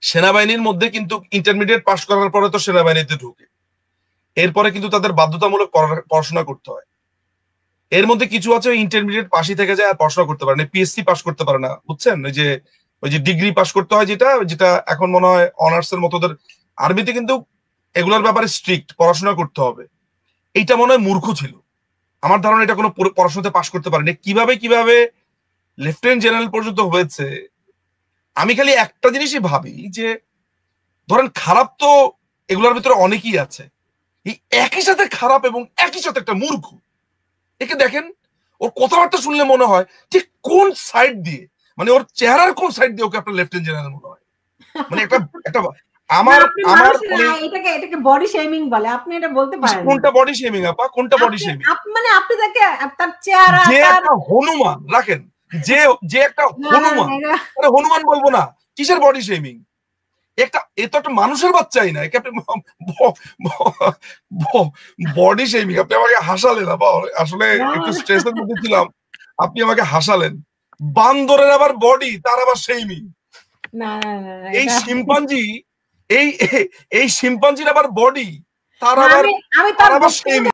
সেনাবাহিনীর মধ্যে কিন্তু ইন্টারমিডিয়েট পাশ করার পরে তো সেনাবাহিনীতে ঢুকে, এরপরে কিন্তু তাদের বাধ্যতামূলক পড়াশোনা করতে হয়। এর মধ্যে কিছু আছে ইন্টারমিডিয়েট পাশই থেকে যায় আর পড়াশোনা করতে পারে না, পিএসসি পাস করতে পারে না, বুঝছেন? ওই যে ডিগ্রি পাস করতে হয়, যেটা যেটা এখন মনে হয় অনার্স এর মতো। আর্মিতে কিন্তু এগুলোর ব্যাপারে স্ট্রিক্ট, পড়াশোনা করতে হবে। এইটা মনে হয় মূর্খ ছিল, আমার ধারণা এটা কোনো পড়াশোনাতে পাশ করতে পারেনি। কিভাবে কিভাবে লেফটেন্যান্ট জেনারেল পর্যন্ত হয়েছে। আমি খালি একটা জিনিসই ভাবি যে ধরেন খারাপ তো এগুলোর ভিতরে অনেকেই আছে, এই একই সাথে খারাপ এবং একই সাথে একটা মূর্খ। একে দেখেন, ওর কথাবার্তা শুনলে মনে হয় ঠিক কোন সাইড দিয়ে, মানে ওর চেহারার কোন সাইড দিয়ে ওকে আপনার লেফটেন্যান্ট জেনারেল মনে হয়। মানে একটা একটা আমার আমার এটাকে বডি শেমিং বলে, আপনি এটা বলতে পারেন। কোনটা বডি শেমিং আপা, কোনটা বডি শেমিং? মানে আপনি তাকে তার চেহারা, যে একটা হনুমান, রাখেন, যে যে একটা হনুমান, আরে হনুমান বলবো না, কিসের বডি শেমিং? এ তো একটা মানুষের বাচ্চাই না, একে আপনি বডি শেমিং। আপনি আমাকে হাসালেন আপা, আসলে একটু স্ট্রেসের মধ্যে ছিলাম, আপনি আমাকে হাসালেন। বান্দরের আবার বডি, তার আবার শেমিং? এই শিম্পাঞ্জি, এই শিম্পাঞ্জির আবার বডি, তার আবার শেমিং।